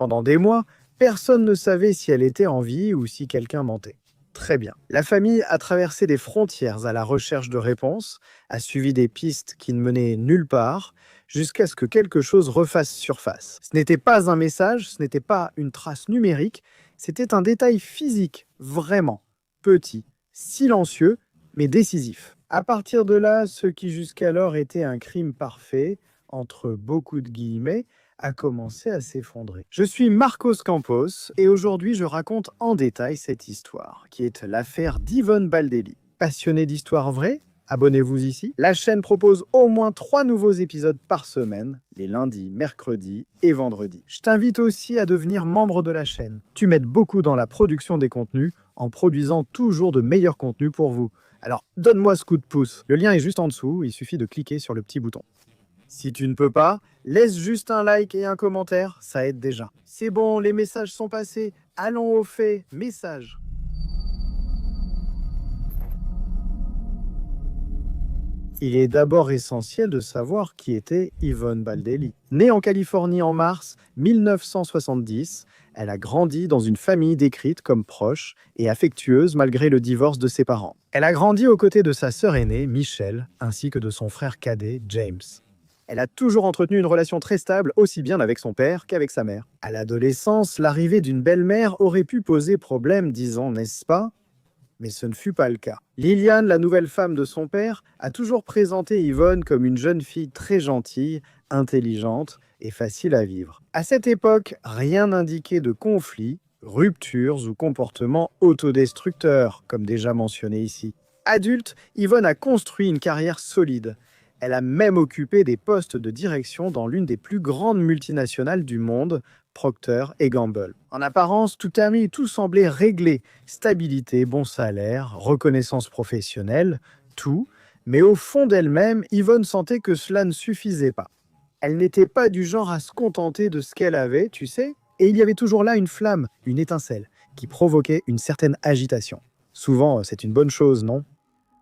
Pendant des mois, personne ne savait si elle était en vie ou si quelqu'un mentait. Très bien. La famille a traversé des frontières à la recherche de réponses, a suivi des pistes qui ne menaient nulle part, jusqu'à ce que quelque chose refasse surface. Ce n'était pas un message, ce n'était pas une trace numérique, c'était un détail physique, vraiment petit, silencieux, mais décisif. À partir de là, ce qui jusqu'alors était un crime parfait, entre beaucoup de guillemets, a commencé à s'effondrer. Je suis Marcos Campos et aujourd'hui je raconte en détail cette histoire, qui est l'affaire d'Yvonne Baldelli. Passionné d'histoires vraies? Abonnez-vous ici. La chaîne propose au moins 3 nouveaux épisodes par semaine, les lundis, mercredis et vendredis. Je t'invite aussi à devenir membre de la chaîne. Tu m'aides beaucoup dans la production des contenus en produisant toujours de meilleurs contenus pour vous. Alors donne-moi ce coup de pouce. Le lien est juste en dessous, il suffit de cliquer sur le petit bouton. Si tu ne peux pas, laisse juste un like et un commentaire, ça aide déjà. C'est bon, les messages sont passés. Allons aux faits. Message. Il est d'abord essentiel de savoir qui était Yvonne Baldelli. Née en Californie en mars 1970, elle a grandi dans une famille décrite comme proche et affectueuse malgré le divorce de ses parents. Elle a grandi aux côtés de sa sœur aînée, Michelle, ainsi que de son frère cadet, James. Elle a toujours entretenu une relation très stable, aussi bien avec son père qu'avec sa mère. À l'adolescence, l'arrivée d'une belle-mère aurait pu poser problème, disons, n'est-ce pas? Mais ce ne fut pas le cas. Liliane, la nouvelle femme de son père, a toujours présenté Yvonne comme une jeune fille très gentille, intelligente et facile à vivre. À cette époque, rien n'indiquait de conflits, ruptures ou comportements autodestructeurs, comme déjà mentionné ici. Adulte, Yvonne a construit une carrière solide. Elle a même occupé des postes de direction dans l'une des plus grandes multinationales du monde, Procter & Gamble. En apparence, tout semblait réglé. Stabilité, bon salaire, reconnaissance professionnelle, tout. Mais au fond d'elle-même, Yvonne sentait que cela ne suffisait pas. Elle n'était pas du genre à se contenter de ce qu'elle avait, tu sais, et il y avait toujours là une flamme, une étincelle, qui provoquait une certaine agitation. Souvent, c'est une bonne chose, non?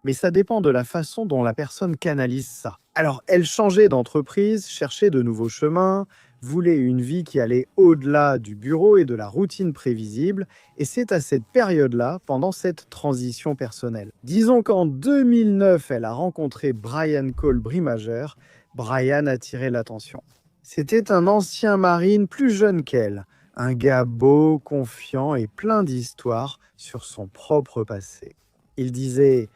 Mais ça dépend de la façon dont la personne canalise ça. Alors, elle changeait d'entreprise, cherchait de nouveaux chemins, voulait une vie qui allait au-delà du bureau et de la routine prévisible, et c'est à cette période-là, pendant cette transition personnelle. Disons qu'en 2009, elle a rencontré Brian Cole Brimager. Brian a attiré l'attention. C'était un ancien marine plus jeune qu'elle, un gars beau, confiant et plein d'histoires sur son propre passé. Il disait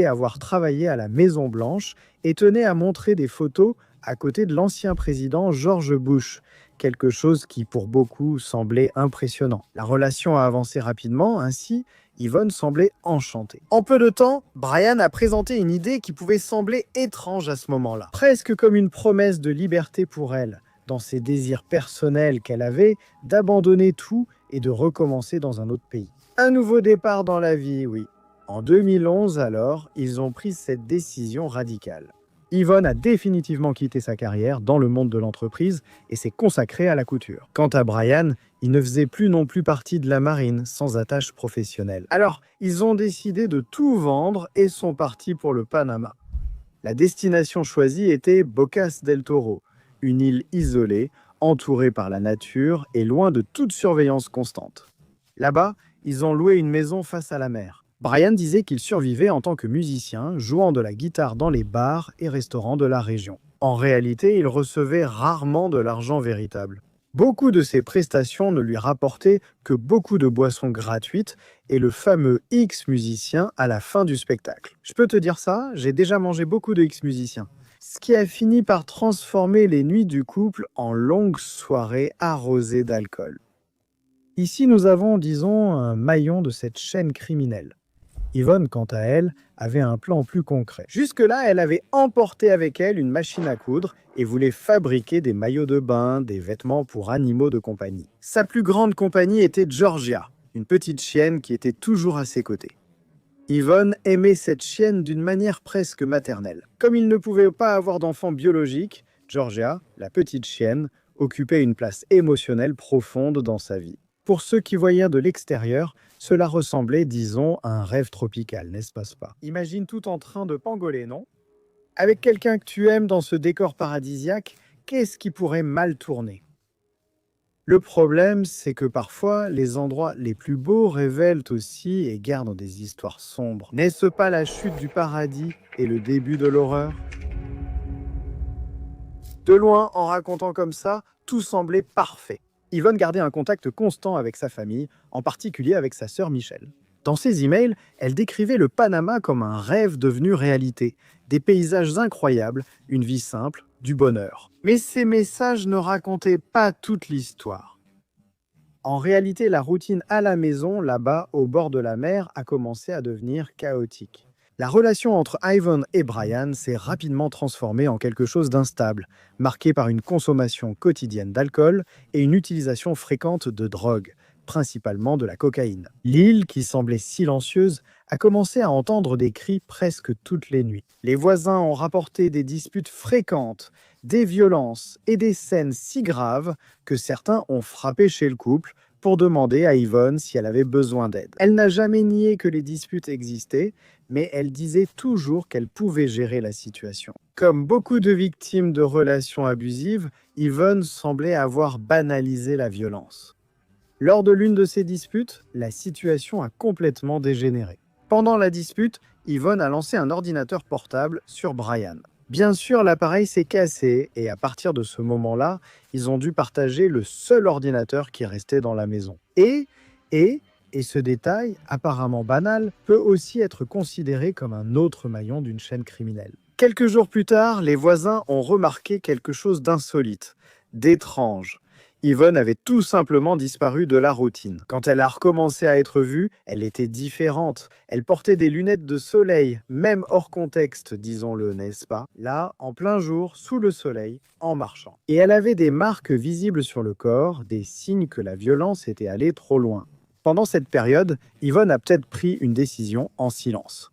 avoir travaillé à la Maison-Blanche et tenait à montrer des photos à côté de l'ancien président George Bush, quelque chose qui pour beaucoup semblait impressionnant. La relation a avancé rapidement, ainsi Yvonne semblait enchantée. En peu de temps, Brian a présenté une idée qui pouvait sembler étrange à ce moment-là, presque comme une promesse de liberté pour elle, dans ses désirs personnels qu'elle avait d'abandonner tout et de recommencer dans un autre pays. Un nouveau départ dans la vie, oui. En 2011, alors, ils ont pris cette décision radicale. Yvonne a définitivement quitté sa carrière dans le monde de l'entreprise et s'est consacrée à la couture. Quant à Brian, il ne faisait plus non plus partie de la marine, sans attache professionnelle. Alors, ils ont décidé de tout vendre et sont partis pour le Panama. La destination choisie était Bocas del Toro, une île isolée, entourée par la nature et loin de toute surveillance constante. Là-bas, ils ont loué une maison face à la mer. Brian disait qu'il survivait en tant que musicien, jouant de la guitare dans les bars et restaurants de la région. En réalité, il recevait rarement de l'argent véritable. Beaucoup de ses prestations ne lui rapportaient que beaucoup de boissons gratuites et le fameux X musicien à la fin du spectacle. Je peux te dire ça, j'ai déjà mangé beaucoup de X musiciens. Ce qui a fini par transformer les nuits du couple en longues soirées arrosées d'alcool. Ici, nous avons, disons, un maillon de cette chaîne criminelle. Yvonne, quant à elle, avait un plan plus concret. Jusque-là, elle avait emporté avec elle une machine à coudre et voulait fabriquer des maillots de bain, des vêtements pour animaux de compagnie. Sa plus grande compagnie était Georgia, une petite chienne qui était toujours à ses côtés. Yvonne aimait cette chienne d'une manière presque maternelle. Comme il ne pouvait pas avoir d'enfant biologique, Georgia, la petite chienne, occupait une place émotionnelle profonde dans sa vie. Pour ceux qui voyaient de l'extérieur, cela ressemblait, disons, à un rêve tropical, n'est-ce pas? Imagine tout en train de pangoler, non? Avec quelqu'un que tu aimes dans ce décor paradisiaque, qu'est-ce qui pourrait mal tourner? Le problème, c'est que parfois, les endroits les plus beaux révèlent aussi et gardent des histoires sombres. N'est-ce pas la chute du paradis et le début de l'horreur? De loin, en racontant comme ça, tout semblait parfait. Yvonne gardait un contact constant avec sa famille, en particulier avec sa sœur Michel. Dans ses emails, elle décrivait le Panama comme un rêve devenu réalité, des paysages incroyables, une vie simple, du bonheur. Mais ces messages ne racontaient pas toute l'histoire. En réalité, la routine à la maison, là-bas, au bord de la mer, a commencé à devenir chaotique. La relation entre Ivan et Brian s'est rapidement transformée en quelque chose d'instable, marqué par une consommation quotidienne d'alcool et une utilisation fréquente de drogue, principalement de la cocaïne. L'île, qui semblait silencieuse, a commencé à entendre des cris presque toutes les nuits. Les voisins ont rapporté des disputes fréquentes, des violences et des scènes si graves que certains ont frappé chez le couple pour demander à Yvonne si elle avait besoin d'aide. Elle n'a jamais nié que les disputes existaient, mais elle disait toujours qu'elle pouvait gérer la situation. Comme beaucoup de victimes de relations abusives, Yvonne semblait avoir banalisé la violence. Lors de l'une de ces disputes, la situation a complètement dégénéré. Pendant la dispute, Yvonne a lancé un ordinateur portable sur Brian. Bien sûr, l'appareil s'est cassé et à partir de ce moment-là, ils ont dû partager le seul ordinateur qui restait dans la maison. Et ce détail, apparemment banal, peut aussi être considéré comme un autre maillon d'une chaîne criminelle. Quelques jours plus tard, les voisins ont remarqué quelque chose d'insolite, d'étrange. Yvonne avait tout simplement disparu de la routine. Quand elle a recommencé à être vue, elle était différente. Elle portait des lunettes de soleil, même hors contexte, disons-le, n'est-ce pas? Là, en plein jour, sous le soleil, en marchant. Et elle avait des marques visibles sur le corps, des signes que la violence était allée trop loin. Pendant cette période, Yvonne a peut-être pris une décision en silence.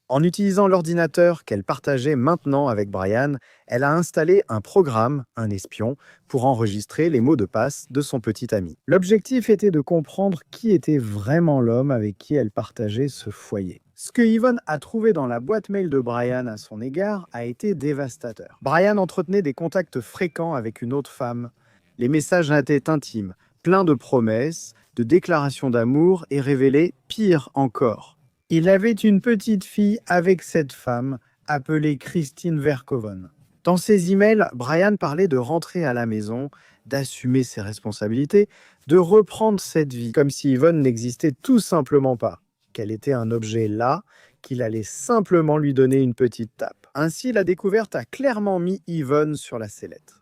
En utilisant l'ordinateur qu'elle partageait maintenant avec Brian, elle a installé un programme, un espion, pour enregistrer les mots de passe de son petit ami. L'objectif était de comprendre qui était vraiment l'homme avec qui elle partageait ce foyer. Ce que Yvonne a trouvé dans la boîte mail de Brian à son égard a été dévastateur. Brian entretenait des contacts fréquents avec une autre femme. Les messages étaient intimes, pleins de promesses, de déclarations d'amour et révélaient pire encore. Il avait une petite fille avec cette femme, appelée Christine Verkoven. Dans ses emails, Brian parlait de rentrer à la maison, d'assumer ses responsabilités, de reprendre cette vie, comme si Yvonne n'existait tout simplement pas, qu'elle était un objet là, qu'il allait simplement lui donner une petite tape. Ainsi, la découverte a clairement mis Yvonne sur la sellette.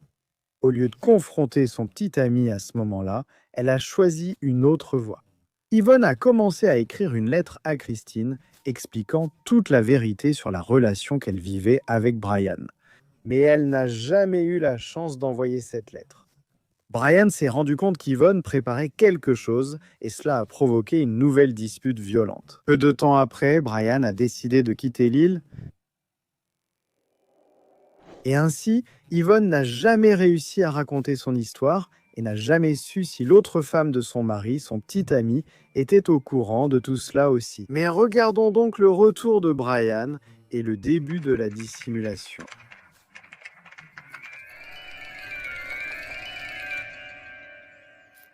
Au lieu de confronter son petit ami à ce moment-là, elle a choisi une autre voie. Yvonne a commencé à écrire une lettre à Christine expliquant toute la vérité sur la relation qu'elle vivait avec Brian. Mais elle n'a jamais eu la chance d'envoyer cette lettre. Brian s'est rendu compte qu'Yvonne préparait quelque chose et cela a provoqué une nouvelle dispute violente. Peu de temps après, Brian a décidé de quitter l'île. Et ainsi, Yvonne n'a jamais réussi à raconter son histoire et n'a jamais su si l'autre femme de son mari, son petit ami, était au courant de tout cela aussi. Mais regardons donc le retour de Brian et le début de la dissimulation.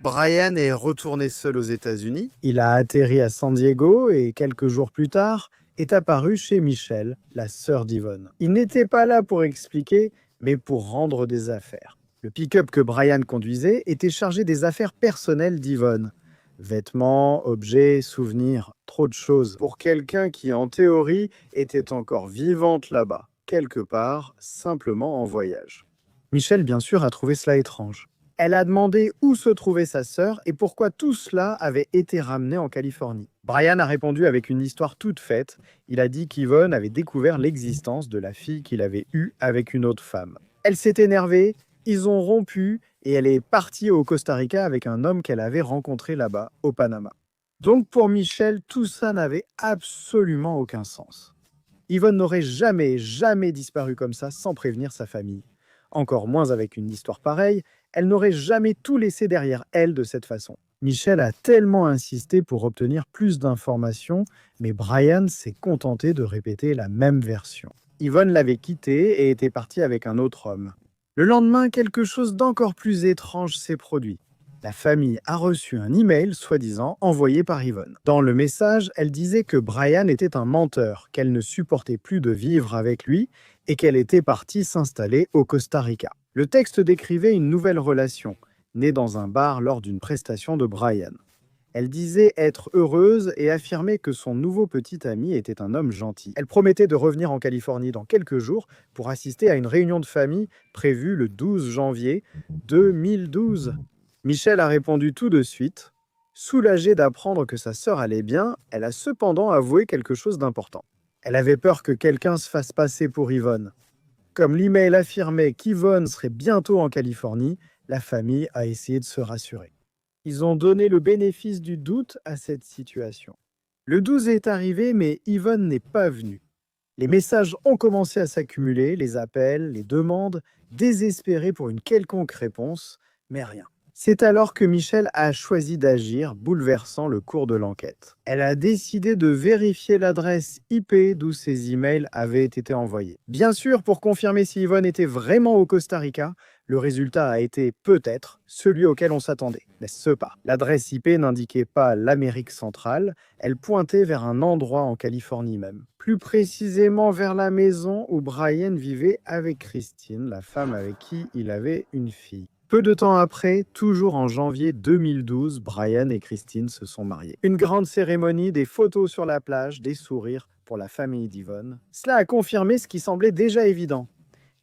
Brian est retourné seul aux États-Unis. Il a atterri à San Diego et quelques jours plus tard, est apparu chez Michel, la sœur d'Yvonne. Il n'était pas là pour expliquer, mais pour rendre des affaires. Le pick-up que Brian conduisait était chargé des affaires personnelles d'Yvonne. Vêtements, objets, souvenirs, trop de choses. Pour quelqu'un qui, en théorie, était encore vivante là-bas, quelque part, simplement en voyage. Michel, bien sûr, a trouvé cela étrange. Elle a demandé où se trouvait sa sœur et pourquoi tout cela avait été ramené en Californie. Brian a répondu avec une histoire toute faite. Il a dit qu'Yvonne avait découvert l'existence de la fille qu'il avait eue avec une autre femme. Elle s'est énervée, ils ont rompu et elle est partie au Costa Rica avec un homme qu'elle avait rencontré là-bas, au Panama. Donc pour Michel, tout ça n'avait absolument aucun sens. Yvonne n'aurait jamais disparu comme ça sans prévenir sa famille. Encore moins avec une histoire pareille, elle n'aurait jamais tout laissé derrière elle de cette façon. Michel a tellement insisté pour obtenir plus d'informations, mais Brian s'est contenté de répéter la même version. Yvonne l'avait quitté et était partie avec un autre homme. Le lendemain, quelque chose d'encore plus étrange s'est produit. La famille a reçu un email, soi-disant, envoyé par Yvonne. Dans le message, elle disait que Brian était un menteur, qu'elle ne supportait plus de vivre avec lui et qu'elle était partie s'installer au Costa Rica. Le texte décrivait une nouvelle relation, née dans un bar lors d'une prestation de Brian. Elle disait être heureuse et affirmait que son nouveau petit ami était un homme gentil. Elle promettait de revenir en Californie dans quelques jours pour assister à une réunion de famille prévue le 12 janvier 2012. Michel a répondu tout de suite. Soulagée d'apprendre que sa sœur allait bien, elle a cependant avoué quelque chose d'important. Elle avait peur que quelqu'un se fasse passer pour Yvonne. Comme l'email affirmait qu'Yvonne serait bientôt en Californie, la famille a essayé de se rassurer. Ils ont donné le bénéfice du doute à cette situation. Le 12 est arrivé, mais Yvonne n'est pas venue. Les messages ont commencé à s'accumuler, les appels, les demandes, désespérés pour une quelconque réponse, mais rien. C'est alors que Michel a choisi d'agir, bouleversant le cours de l'enquête. Elle a décidé de vérifier l'adresse IP d'où ces emails avaient été envoyés. Bien sûr, pour confirmer si Yvonne était vraiment au Costa Rica, le résultat a été peut-être celui auquel on s'attendait, n'est-ce pas? L'adresse IP n'indiquait pas l'Amérique centrale, elle pointait vers un endroit en Californie même. Plus précisément vers la maison où Brian vivait avec Christine, la femme avec qui il avait une fille. Peu de temps après, toujours en janvier 2012, Brian et Christine se sont mariés. Une grande cérémonie, des photos sur la plage, des sourires pour la famille d'Yvonne. Cela a confirmé ce qui semblait déjà évident.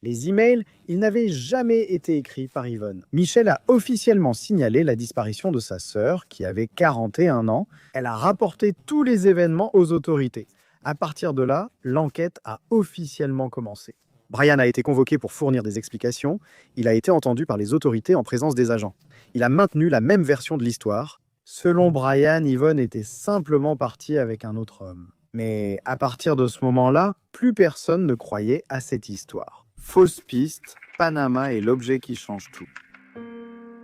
Les emails, ils n'avaient jamais été écrits par Yvonne. Michel a officiellement signalé la disparition de sa sœur, qui avait 41 ans. Elle a rapporté tous les événements aux autorités. À partir de là, l'enquête a officiellement commencé. Brian a été convoqué pour fournir des explications. Il a été entendu par les autorités en présence des agents. Il a maintenu la même version de l'histoire. Selon Brian, Yvonne était simplement partie avec un autre homme. Mais à partir de ce moment-là, plus personne ne croyait à cette histoire. Fausse piste, Panama est l'objet qui change tout.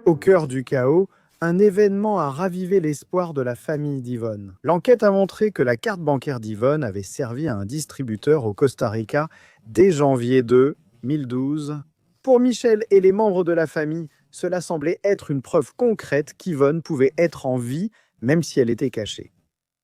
Au cœur du chaos, un événement a ravivé l'espoir de la famille d'Yvonne. L'enquête a montré que la carte bancaire d'Yvonne avait servi à un distributeur au Costa Rica dès janvier 2012. Pour Michel et les membres de la famille, cela semblait être une preuve concrète qu'Yvonne pouvait être en vie, même si elle était cachée.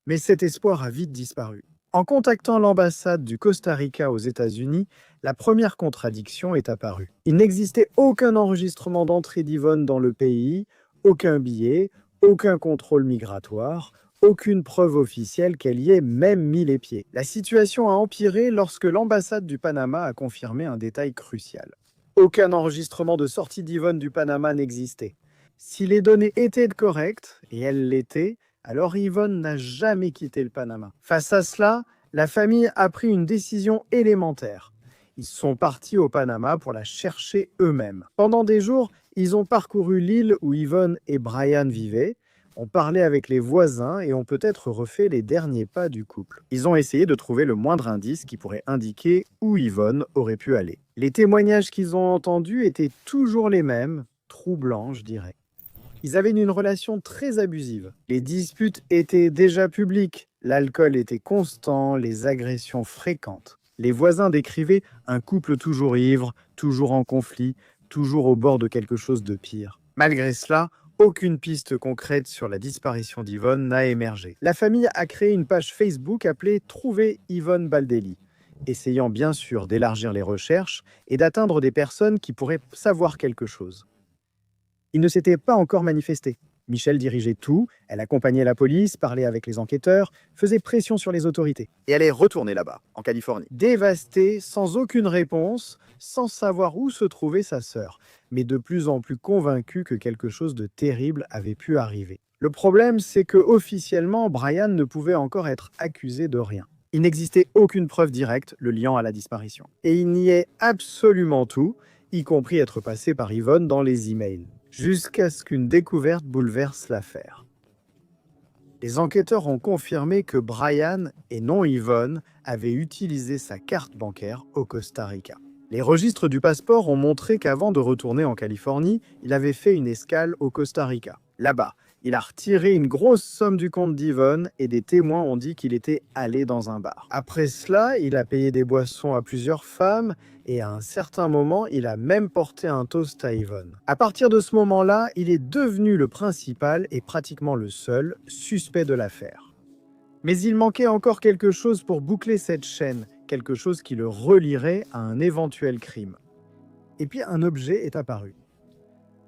Mais cet espoir a vite disparu. En contactant l'ambassade du Costa Rica aux États-Unis, la première contradiction est apparue. Il n'existait aucun enregistrement d'entrée d'Yvonne dans le pays, aucun billet, aucun contrôle migratoire, aucune preuve officielle qu'elle y ait même mis les pieds. La situation a empiré lorsque l'ambassade du Panama a confirmé un détail crucial. Aucun enregistrement de sortie d'Yvonne du Panama n'existait. Si les données étaient correctes, et elles l'étaient, alors Yvonne n'a jamais quitté le Panama. Face à cela, la famille a pris une décision élémentaire. Ils sont partis au Panama pour la chercher eux-mêmes. Pendant des jours, ils ont parcouru l'île où Yvonne et Brian vivaient, ont parlé avec les voisins et ont peut-être refait les derniers pas du couple. Ils ont essayé de trouver le moindre indice qui pourrait indiquer où Yvonne aurait pu aller. Les témoignages qu'ils ont entendus étaient toujours les mêmes, troublants, je dirais. Ils avaient une relation très abusive. Les disputes étaient déjà publiques, l'alcool était constant, les agressions fréquentes. Les voisins décrivaient un couple toujours ivre, toujours en conflit, toujours au bord de quelque chose de pire. Malgré cela, aucune piste concrète sur la disparition d'Yvonne n'a émergé. La famille a créé une page Facebook appelée « Trouver Yvonne Baldelli », essayant bien sûr d'élargir les recherches et d'atteindre des personnes qui pourraient savoir quelque chose. Il ne s'était pas encore manifesté. Michel dirigeait tout, elle accompagnait la police, parlait avec les enquêteurs, faisait pression sur les autorités. Et elle est retournée là-bas, en Californie. Dévastée, sans aucune réponse, sans savoir où se trouvait sa sœur, mais de plus en plus convaincue que quelque chose de terrible avait pu arriver. Le problème, c'est que officiellement, Brian ne pouvait encore être accusé de rien. Il n'existait aucune preuve directe le liant à la disparition. Et il niait absolument tout, y compris être passé par Yvonne dans les emails. Jusqu'à ce qu'une découverte bouleverse l'affaire. Les enquêteurs ont confirmé que Brian, et non Yvonne, avait utilisé sa carte bancaire au Costa Rica. Les registres du passeport ont montré qu'avant de retourner en Californie, il avait fait une escale au Costa Rica. Là-bas, il a retiré une grosse somme du compte d'Yvonne et des témoins ont dit qu'il était allé dans un bar. Après cela, il a payé des boissons à plusieurs femmes et à un certain moment, il a même porté un toast à Yvonne. À partir de ce moment-là, il est devenu le principal et pratiquement le seul suspect de l'affaire. Mais il manquait encore quelque chose pour boucler cette chaîne, quelque chose qui le relierait à un éventuel crime. Et puis un objet est apparu.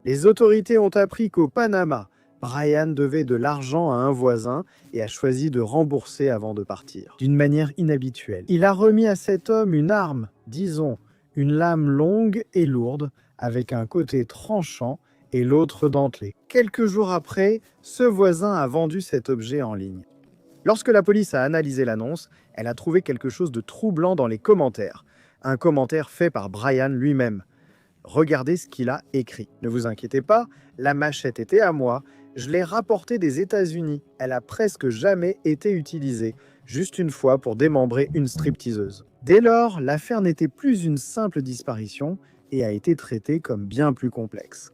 Les autorités ont appris qu'au Panama, Brian devait de l'argent à un voisin et a choisi de rembourser avant de partir, d'une manière inhabituelle. Il a remis à cet homme une arme, disons, une lame longue et lourde, avec un côté tranchant et l'autre dentelé. Quelques jours après, ce voisin a vendu cet objet en ligne. Lorsque la police a analysé l'annonce, elle a trouvé quelque chose de troublant dans les commentaires. Un commentaire fait par Brian lui-même. Regardez ce qu'il a écrit. Ne vous inquiétez pas, la machette était à moi. Je l'ai rapportée des États-Unis. Elle a presque jamais été utilisée, juste une fois pour démembrer une stripteaseuse. Dès lors, l'affaire n'était plus une simple disparition et a été traitée comme bien plus complexe.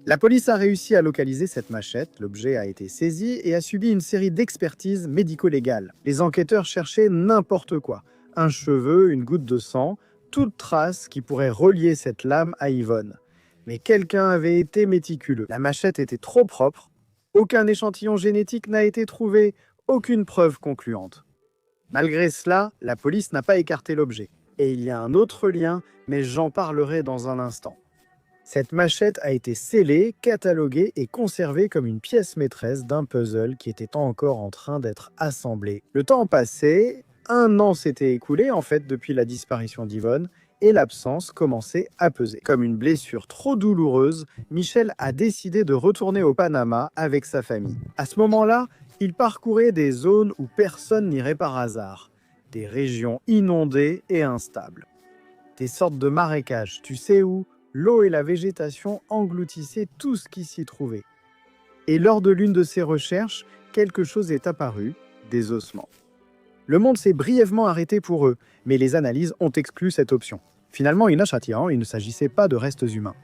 La police a réussi à localiser cette machette, l'objet a été saisi et a subi une série d'expertises médico-légales. Les enquêteurs cherchaient n'importe quoi, un cheveu, une goutte de sang, toute trace qui pourrait relier cette lame à Yvonne. Mais quelqu'un avait été méticuleux. La machette était trop propre, aucun échantillon génétique n'a été trouvé, aucune preuve concluante. Malgré cela, la police n'a pas écarté l'objet. Et il y a un autre lien, mais j'en parlerai dans un instant. Cette machette a été scellée, cataloguée et conservée comme une pièce maîtresse d'un puzzle qui était encore en train d'être assemblé. Le temps passait, 1 an s'était écoulé en fait depuis la disparition d'Yvonne et l'absence commençait à peser. Comme une blessure trop douloureuse, Michel a décidé de retourner au Panama avec sa famille. À ce moment-là, il parcourait des zones où personne n'irait par hasard, des régions inondées et instables. Des sortes de marécages, tu sais où? L'eau et la végétation engloutissaient tout ce qui s'y trouvait. Et lors de l'une de ces recherches, quelque chose est apparu, des ossements. Le monde s'est brièvement arrêté pour eux, mais les analyses ont exclu cette option. Finalement, il ne s'agissait pas de restes humains.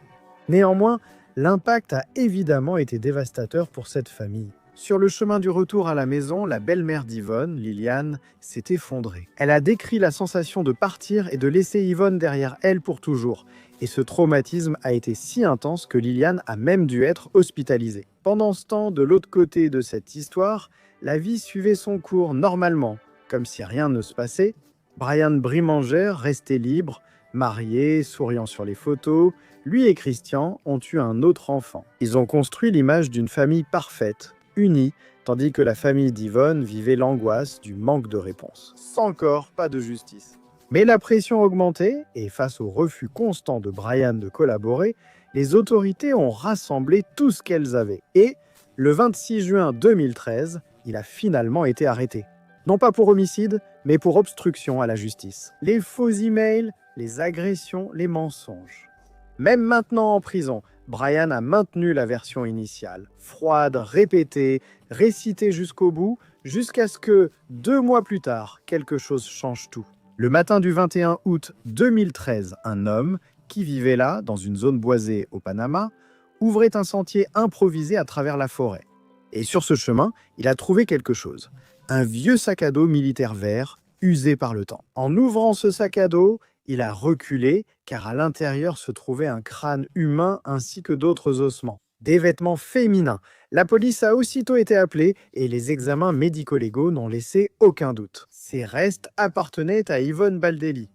Néanmoins, l'impact a évidemment été dévastateur pour cette famille. Sur le chemin du retour à la maison, la belle-mère d'Yvonne, Liliane, s'est effondrée. Elle a décrit la sensation de partir et de laisser Yvonne derrière elle pour toujours. Et ce traumatisme a été si intense que Liliane a même dû être hospitalisée. Pendant ce temps, de l'autre côté de cette histoire, la vie suivait son cours normalement, comme si rien ne se passait. Brian Brimanger restait libre, marié, souriant sur les photos. Lui et Christian ont eu un autre enfant. Ils ont construit l'image d'une famille parfaite, unie, tandis que la famille d'Yvonne vivait l'angoisse du manque de réponse. Sans corps, pas de justice. Mais la pression augmentait, et face au refus constant de Brian de collaborer, les autorités ont rassemblé tout ce qu'elles avaient. Et, le 26 juin 2013, il a finalement été arrêté. Non pas pour homicide, mais pour obstruction à la justice. Les faux emails, les agressions, les mensonges. Même maintenant en prison, Brian a maintenu la version initiale, froide, répétée, récitée jusqu'au bout, jusqu'à ce que, 2 mois plus tard, quelque chose change tout. Le matin du 21 août 2013, un homme, qui vivait là, dans une zone boisée au Panama, ouvrait un sentier improvisé à travers la forêt. Et sur ce chemin, il a trouvé quelque chose. Un vieux sac à dos militaire vert, usé par le temps. En ouvrant ce sac à dos, il a reculé, car à l'intérieur se trouvait un crâne humain ainsi que d'autres ossements. Des vêtements féminins. La police a aussitôt été appelée et les examens médico-légaux n'ont laissé aucun doute. Ces restes appartenaient à Yvonne Baldelli.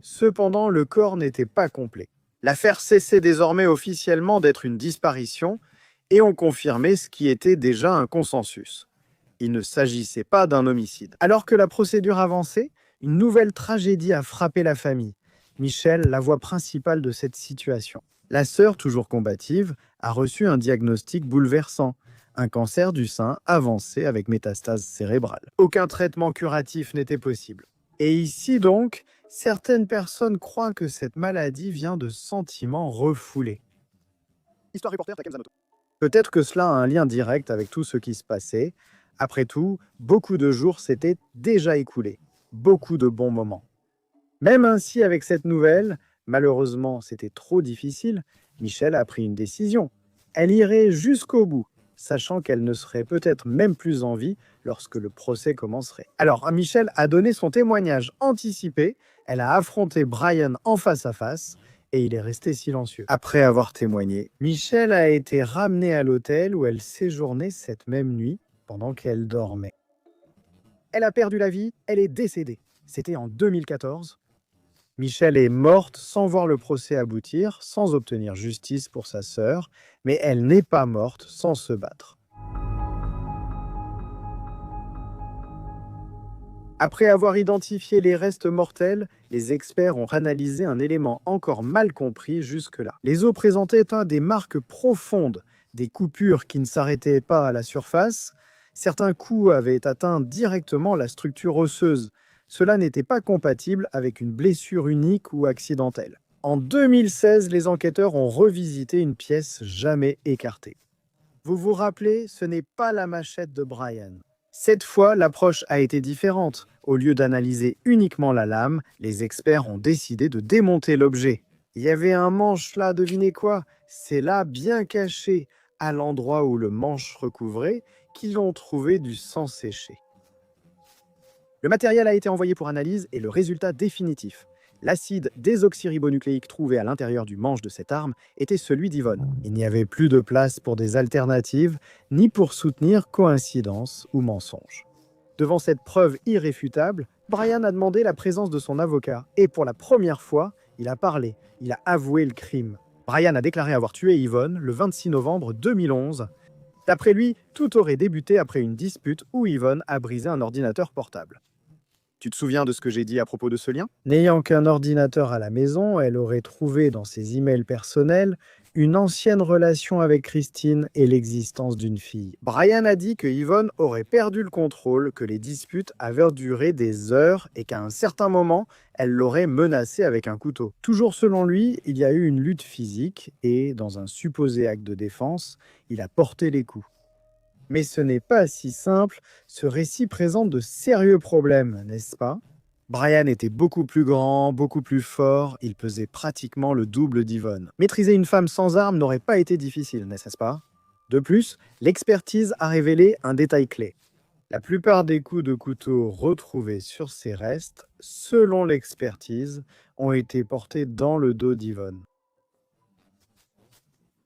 Cependant, le corps n'était pas complet. L'affaire cessait désormais officiellement d'être une disparition et on confirmait ce qui était déjà un consensus. Il ne s'agissait pas d'un homicide. Alors que la procédure avançait, une nouvelle tragédie a frappé la famille. Michel, la voix principale de cette situation. La sœur, toujours combative, a reçu un diagnostic bouleversant. Un cancer du sein avancé avec métastase cérébrale. Aucun traitement curatif n'était possible. Et ici donc, certaines personnes croient que cette maladie vient de sentiments refoulés. Histoire reporter, Takemzanoto. Peut-être que cela a un lien direct avec tout ce qui se passait. Après tout, beaucoup de jours s'étaient déjà écoulés. Beaucoup de bons moments. Même ainsi, avec cette nouvelle, Malheureusement, c'était trop difficile. Michelle a pris une décision. Elle irait jusqu'au bout, sachant qu'elle ne serait peut-être même plus en vie lorsque le procès commencerait. Alors, Michelle a donné son témoignage anticipé. Elle a affronté Brian en face à face et il est resté silencieux. Après avoir témoigné, Michelle a été ramenée à l'hôtel où elle séjournait cette même nuit pendant qu'elle dormait. Elle a perdu la vie, elle est décédée. C'était en 2014. Michelle est morte sans voir le procès aboutir, sans obtenir justice pour sa sœur, mais elle n'est pas morte sans se battre. Après avoir identifié les restes mortels, les experts ont analysé un élément encore mal compris jusque-là. Les os présentaient des marques profondes, des coupures qui ne s'arrêtaient pas à la surface. Certains coups avaient atteint directement la structure osseuse. Cela n'était pas compatible avec une blessure unique ou accidentelle. En 2016, les enquêteurs ont revisité une pièce jamais écartée. Vous vous rappelez, ce n'est pas la machette de Brian. Cette fois, l'approche a été différente. Au lieu d'analyser uniquement la lame, les experts ont décidé de démonter l'objet. Il y avait un manche là, devinez quoi? C'est là, bien caché, à l'endroit où le manche recouvrait, qu'ils ont trouvé du sang séché. Le matériel a été envoyé pour analyse et le résultat définitif. L'acide désoxyribonucléique trouvé à l'intérieur du manche de cette arme était celui d'Yvonne. Il n'y avait plus de place pour des alternatives, ni pour soutenir coïncidence ou mensonge. Devant cette preuve irréfutable, Brian a demandé la présence de son avocat et pour la première fois, il a parlé, il a avoué le crime. Brian a déclaré avoir tué Yvonne le 26 novembre 2011. D'après lui, tout aurait débuté après une dispute où Yvonne a brisé un ordinateur portable. Tu te souviens de ce que j'ai dit à propos de ce lien? N'ayant qu'un ordinateur à la maison, elle aurait trouvé dans ses emails personnels une ancienne relation avec Christine et l'existence d'une fille. Brian a dit que Yvonne aurait perdu le contrôle, que les disputes avaient duré des heures et qu'à un certain moment, elle l'aurait menacé avec un couteau. Toujours selon lui, il y a eu une lutte physique et, dans un supposé acte de défense, il a porté les coups. Mais ce n'est pas si simple, ce récit présente de sérieux problèmes, n'est-ce pas? Brian était beaucoup plus grand, beaucoup plus fort, il pesait pratiquement le double d'Yvonne. Maîtriser une femme sans arme n'aurait pas été difficile, n'est-ce pas? De plus, l'expertise a révélé un détail clé. La plupart des coups de couteau retrouvés sur ces restes, selon l'expertise, ont été portés dans le dos d'Yvonne.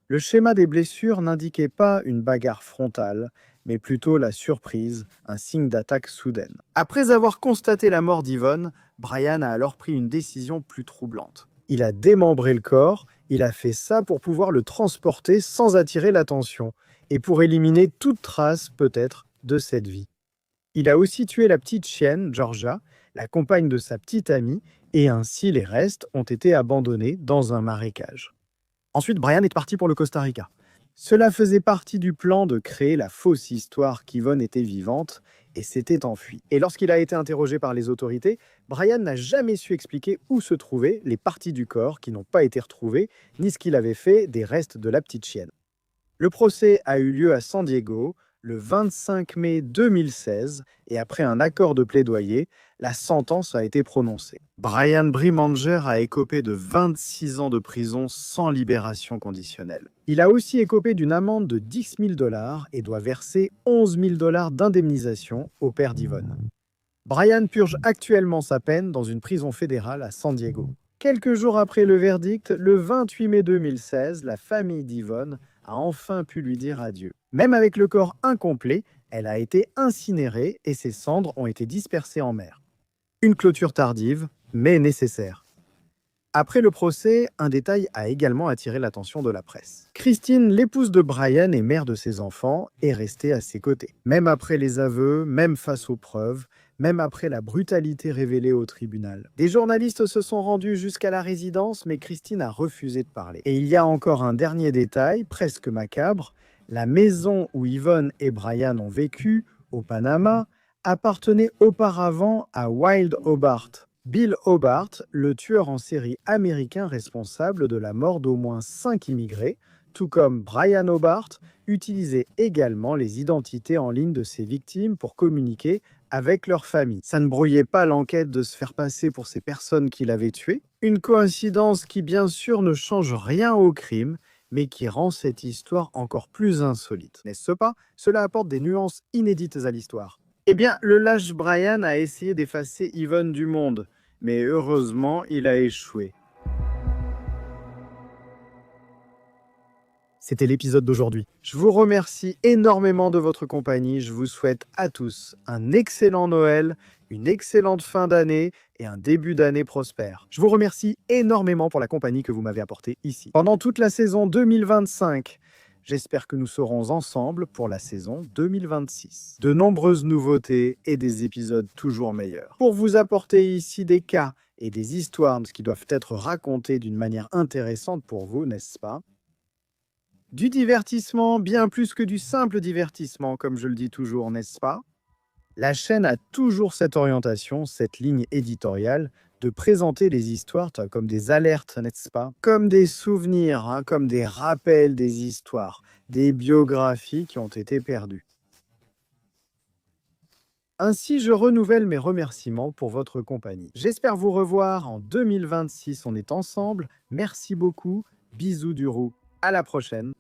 Le schéma des blessures n'indiquait pas une bagarre frontale, mais plutôt la surprise, un signe d'attaque soudaine. Après avoir constaté la mort d'Yvonne, Brian a alors pris une décision plus troublante. Il a démembré le corps, il a fait ça pour pouvoir le transporter sans attirer l'attention, et pour éliminer toute trace, peut-être, de cette vie. Il a aussi tué la petite chienne, Georgia, la compagne de sa petite amie, et ainsi les restes ont été abandonnés dans un marécage. Ensuite, Brian est parti pour le Costa Rica. Cela faisait partie du plan de créer la fausse histoire qu'Yvonne était vivante et s'était enfuie. Et lorsqu'il a été interrogé par les autorités, Brian n'a jamais su expliquer où se trouvaient les parties du corps qui n'ont pas été retrouvées, ni ce qu'il avait fait des restes de la petite chienne. Le procès a eu lieu à San Diego le 25 mai 2016 et après un accord de plaidoyer, la sentence a été prononcée. Brian Brimanger a écopé de 26 ans de prison sans libération conditionnelle. Il a aussi écopé d'une amende de 10 000 $ et doit verser 11 000 $ d'indemnisation au père d'Yvonne. Brian purge actuellement sa peine dans une prison fédérale à San Diego. Quelques jours après le verdict, le 28 mai 2016, la famille d'Yvonne a enfin pu lui dire adieu. Même avec le corps incomplet, elle a été incinérée et ses cendres ont été dispersées en mer. Une clôture tardive, mais nécessaire. Après le procès, un détail a également attiré l'attention de la presse. Christine, l'épouse de Brian et mère de ses enfants, est restée à ses côtés. Même après les aveux, même face aux preuves, même après la brutalité révélée au tribunal. Des journalistes se sont rendus jusqu'à la résidence, mais Christine a refusé de parler. Et il y a encore un dernier détail, presque macabre. La maison où Yvonne et Brian ont vécu, au Panama, appartenait auparavant à Wild Hobart. Bill Hobart, le tueur en série américain responsable de la mort d'au moins 5 immigrés, tout comme Brian Hobart, utilisait également les identités en ligne de ses victimes pour communiquer avec leur famille. Ça ne brouillait pas l'enquête de se faire passer pour ces personnes qui l'avaient tué. Une coïncidence qui, bien sûr, ne change rien au crime, mais qui rend cette histoire encore plus insolite. N'est-ce pas? Cela apporte des nuances inédites à l'histoire. Eh bien, le lâche Brian a essayé d'effacer Yvonne du monde, mais heureusement, il a échoué. C'était l'épisode d'aujourd'hui. Je vous remercie énormément de votre compagnie. Je vous souhaite à tous un excellent Noël, une excellente fin d'année et un début d'année prospère. Je vous remercie énormément pour la compagnie que vous m'avez apportée ici. Pendant toute la saison 2025, j'espère que nous serons ensemble pour la saison 2026. De nombreuses nouveautés et des épisodes toujours meilleurs. Pour vous apporter ici des cas et des histoires qui doivent être racontées d'une manière intéressante pour vous, n'est-ce pas? Du divertissement, bien plus que du simple divertissement, comme je le dis toujours, n'est-ce pas? La chaîne a toujours cette orientation, cette ligne éditoriale, de présenter les histoires comme des alertes, n'est-ce pas? Comme des souvenirs, comme des rappels des histoires, des biographies qui ont été perdues. Ainsi, je renouvelle mes remerciements pour votre compagnie. J'espère vous revoir en 2026, on est ensemble. Merci beaucoup, bisous du roux, à la prochaine.